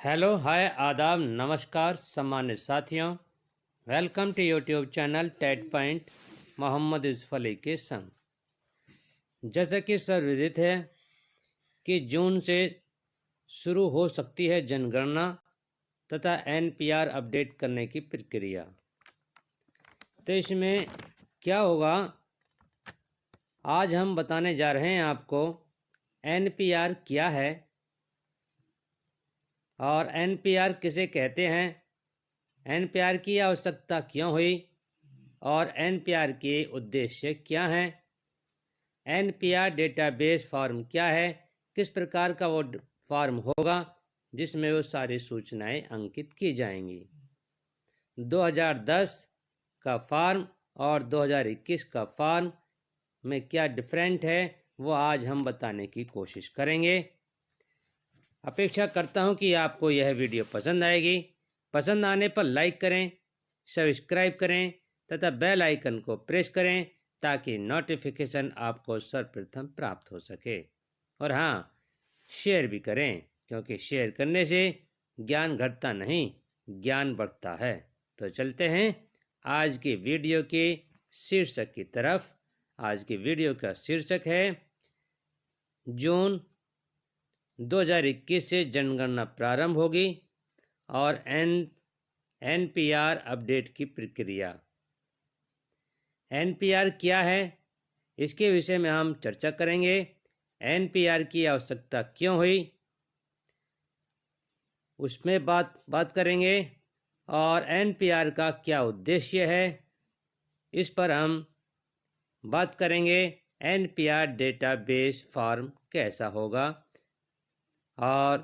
Hello hi आदाब नमस्कार सम्मानित साथियों। Welcome to YouTube channel TET point Mohammad Yusuf Ali के संग। जैसा कि सर्वविदित है कि जून से शुरू हो सकती है जनगणना तथा एनपीआर अपडेट करने की प्रक्रिया। तो इसमें क्या होगा, आज हम बताने जा रहे हैं आपको एनपीआर क्या है और एनपीआर किसे कहते हैं, एनपीआर की आवश्यकता क्यों हुई और एनपीआर के उद्देश्य क्या हैं, एनपीआर डेटाबेस फॉर्म क्या है, किस प्रकार का वो फॉर्म होगा जिसमें वो सारी सूचनाएं अंकित की जाएंगी। 2010 का फॉर्म और 2021 का फॉर्म में क्या डिफरेंट है वो आज हम बताने की कोशिश करेंगे। अपेक्षा करता हूं कि आपको यह वीडियो पसंद आएगी। पसंद आने पर लाइक करें, सब्सक्राइब करें तथा बेल आइकन को प्रेस करें ताकि नोटिफिकेशन आपको सर्वप्रथम प्राप्त हो सके। और हाँ, शेयर भी करें क्योंकि शेयर करने से ज्ञान घटता नहीं, ज्ञान बढ़ता है। तो चलते हैं आज की वीडियो के शीर्षक की तरफ। आज की वीडियो का शीर्षक है जून 2021 से जनगणना प्रारंभ होगी और एनपीआर अपडेट की प्रक्रिया। एनपीआर क्या है, इसके विषय में हम चर्चा करेंगे। एनपीआर की आवश्यकता क्यों हुई उसमें बात करेंगे और एनपीआर का क्या उद्देश्य है इस पर हम बात करेंगे। एनपीआर डेटाबेस फॉर्म कैसा होगा और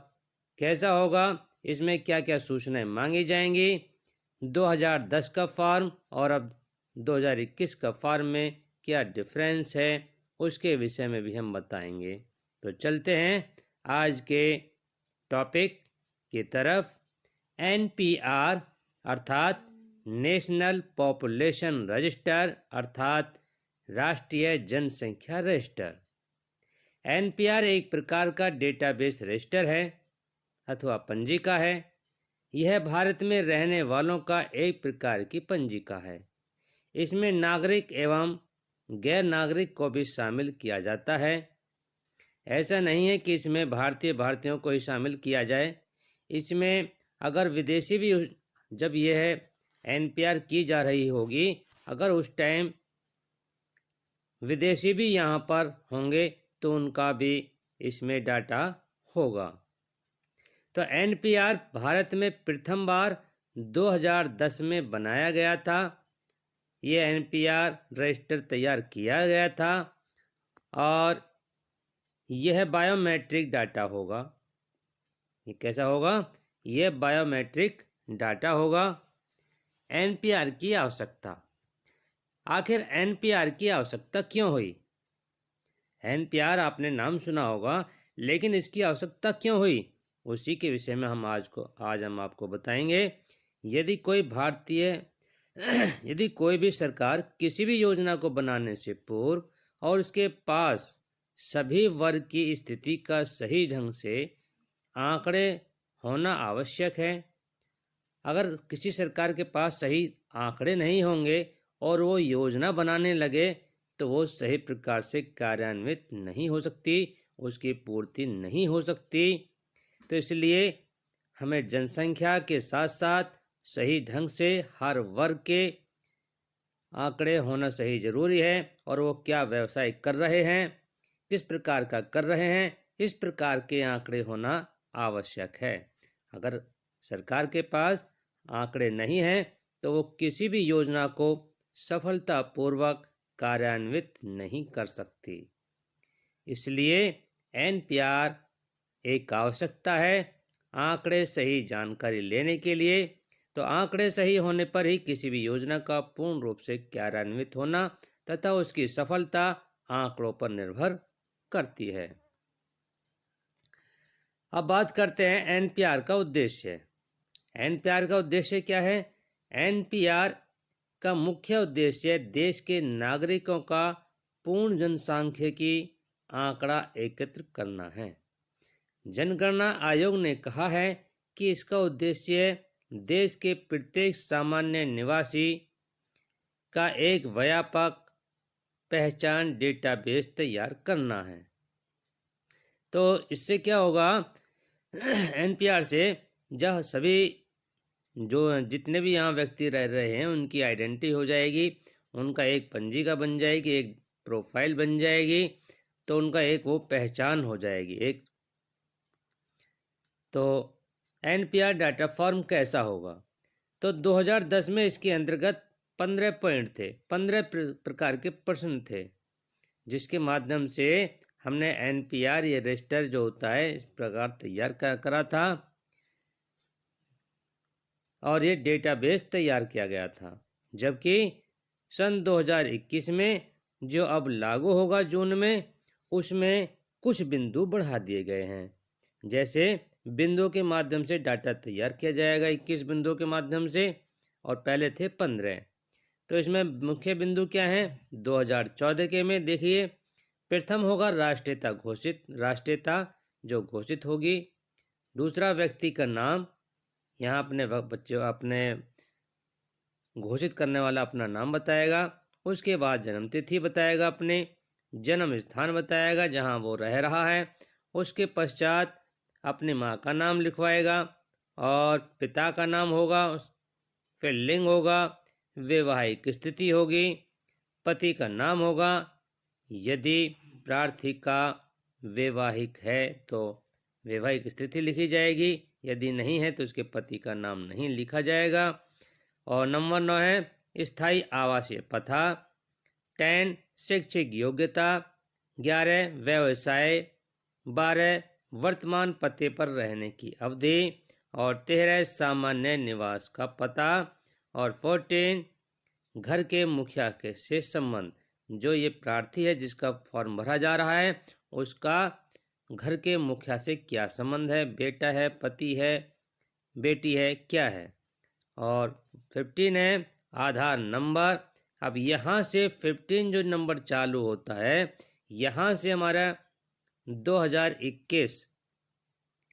कैसा होगा, इसमें क्या क्या सूचनाएं मांगी जाएंगी। 2010 का फॉर्म और अब 2021 का फॉर्म में क्या डिफरेंस है उसके विषय में भी हम बताएंगे। तो चलते हैं आज के टॉपिक की तरफ। एनपीआर अर्थात नेशनल पॉपुलेशन रजिस्टर अर्थात राष्ट्रीय जनसंख्या रजिस्टर। एनपीआर एक प्रकार का डेटाबेस रजिस्टर है अथवा पंजिका है। यह भारत में रहने वालों का एक प्रकार की पंजिका है। इसमें नागरिक एवं गैर नागरिक को भी शामिल किया जाता है। ऐसा नहीं है कि इसमें भारतीयों को ही शामिल किया जाए। इसमें अगर विदेशी भी, जब यह एनपीआर की जा रही होगी, अगर उस टाइम विदेशी भी यहाँ पर होंगे तो उनका भी इसमें डाटा होगा। तो एनपीआर भारत में प्रथम बार 2010 में बनाया गया था। ये एनपीआर रजिस्टर तैयार किया गया था और यह बायोमेट्रिक डाटा होगा। ये कैसा होगा, यह बायोमेट्रिक डाटा होगा। एनपीआर की आवश्यकता, आखिर एनपीआर की आवश्यकता क्यों हुई। एनपीआर आपने नाम सुना होगा, लेकिन इसकी आवश्यकता क्यों हुई उसी के विषय में आज हम आपको बताएंगे। यदि कोई भी सरकार किसी भी योजना को बनाने से पूर्व और उसके पास सभी वर्ग की स्थिति का सही ढंग से आंकड़े होना आवश्यक है। अगर किसी सरकार के पास सही आंकड़े नहीं होंगे और वो योजना बनाने लगे तो वो सही प्रकार से कार्यान्वित नहीं हो सकती, उसकी पूर्ति नहीं हो सकती। तो इसलिए हमें जनसंख्या के साथ साथ सही ढंग से हर वर्ग के आंकड़े होना सही जरूरी है और वो क्या व्यवसाय कर रहे हैं, किस प्रकार का कर रहे हैं, इस प्रकार के आंकड़े होना आवश्यक है। अगर सरकार के पास आंकड़े नहीं हैं तो वो किसी भी योजना को सफलतापूर्वक कार्यान्वित नहीं कर सकती। इसलिए एनपीआर एक आवश्यकता है आंकड़े सही जानकारी लेने के लिए। तो आंकड़े सही होने पर ही किसी भी योजना का पूर्ण रूप से कार्यान्वित होना तथा उसकी सफलता आंकड़ों पर निर्भर करती है। अब बात करते हैं एनपीआर का उद्देश्य। एनपीआर का उद्देश्य क्या है। एनपीआर का मुख्य उद्देश्य देश के नागरिकों का पूर्ण जनसांख्यिकी आंकड़ा एकत्र करना है। जनगणना आयोग ने कहा है कि इसका उद्देश्य देश के प्रत्येक सामान्य निवासी का एक व्यापक पहचान डेटाबेस तैयार करना है। तो इससे क्या होगा, एनपीआर से जब सभी जो जितने भी यहाँ व्यक्ति रह रहे हैं उनकी आइडेंटिटी हो जाएगी, उनका एक पंजिका बन जाएगी, एक प्रोफाइल बन जाएगी, तो उनका एक वो पहचान हो जाएगी एक। तो एनपीआर डाटा फॉर्म कैसा होगा, तो 2010 में इसके अंतर्गत 15 पॉइंट थे, 15 प्रकार के प्रश्न थे, जिसके माध्यम से हमने एनपीआर ये रजिस्टर जो होता है इस प्रकार तैयार करा था और ये डेटाबेस तैयार किया गया था। जबकि सन 2021 में जो अब लागू होगा जून में, उसमें कुछ बिंदु बढ़ा दिए गए हैं। जैसे बिंदुओं के माध्यम से डाटा तैयार किया जाएगा 21 बिंदुओं के माध्यम से, और पहले थे 15। तो इसमें मुख्य बिंदु क्या हैं, 2014 के में देखिए, प्रथम होगा राष्ट्रीयता घोषित, राष्ट्रीयता जो घोषित होगी। दूसरा व्यक्ति का नाम, यहाँ अपने बच्चों अपने घोषित करने वाला अपना नाम बताएगा। उसके बाद जन्म तिथि बताएगा, अपने जन्म स्थान बताएगा जहाँ वो रह रहा है। उसके पश्चात अपनी माँ का नाम लिखवाएगा और पिता का नाम होगा, फिर लिंग होगा, वैवाहिक स्थिति होगी, पति का नाम होगा, यदि प्रार्थी का वैवाहिक है तो वैवाहिक स्थिति लिखी जाएगी, यदि नहीं है तो उसके पति का नाम नहीं लिखा जाएगा। और नंबर 9 है स्थायी आवासीय पता, 10 शैक्षिक योग्यता, 11 व्यवसाय, 12 वर्तमान पते पर रहने की अवधि, और 13 सामान्य निवास का पता, और 14 घर के मुखिया के से संबंध। जो ये प्रार्थी है जिसका फॉर्म भरा जा रहा है उसका घर के मुखिया से क्या संबंध है, बेटा है, पति है, बेटी है, क्या है। और 15 है आधार नंबर। अब यहाँ से 15 जो नंबर चालू होता है, यहाँ से हमारा 2021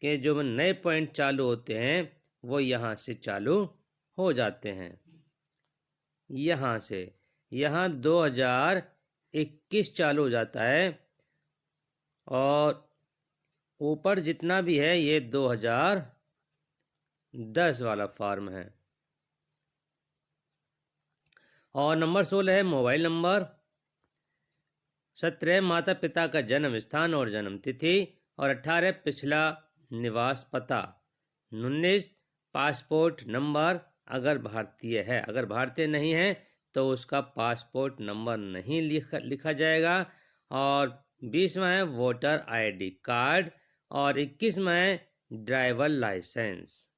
के जो नए पॉइंट चालू होते हैं वो यहाँ से चालू हो जाते हैं। यहाँ से यहाँ 2021 चालू हो जाता है, और ऊपर जितना भी है ये 2010 वाला फॉर्म है। और नंबर 16 है मोबाइल नंबर, 17 माता पिता का जन्म स्थान और जन्म तिथि, और 18 पिछला निवास पता, 19 पासपोर्ट नंबर अगर भारतीय है, अगर भारतीय नहीं है तो उसका पासपोर्ट नंबर नहीं लिखा जाएगा, और 20वां है वोटर आईडी कार्ड, और 21वां है ड्राइवर लाइसेंस।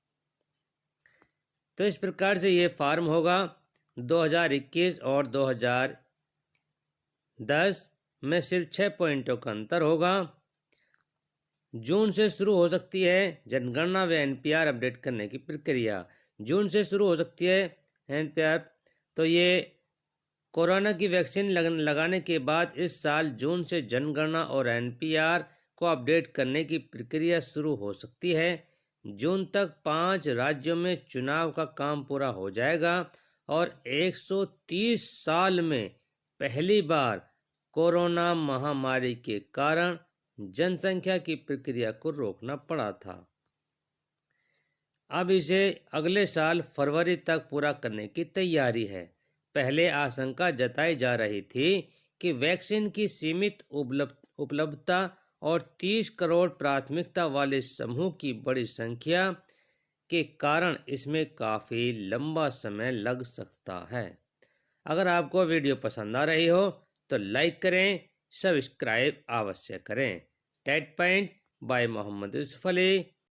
तो इस प्रकार से ये फॉर्म होगा। 2021 और 2010 में सिर्फ 6 पॉइंटों का अंतर होगा। जून से शुरू हो सकती है जनगणना व एनपीआर अपडेट करने की प्रक्रिया, जून से शुरू हो सकती है एनपीआर। तो ये कोरोना की वैक्सीन लगाने के बाद इस साल जून से जनगणना और एनपीआर को अपडेट करने की प्रक्रिया शुरू हो सकती है। जून तक 5 राज्यों में चुनाव का काम पूरा हो जाएगा, और 130 साल में पहली बार कोरोना महामारी के कारण जनसंख्या की प्रक्रिया को रोकना पड़ा था। अब इसे अगले साल फरवरी तक पूरा करने की तैयारी है। पहले आशंका जताई जा रही थी कि वैक्सीन की सीमित उपलब्धता और 30 करोड़ प्राथमिकता वाले समूह की बड़ी संख्या के कारण इसमें काफ़ी लंबा समय लग सकता है। अगर आपको वीडियो पसंद आ रही हो तो लाइक करें, सब्सक्राइब अवश्य करें। TET point by Mohammad Yusuf Ali.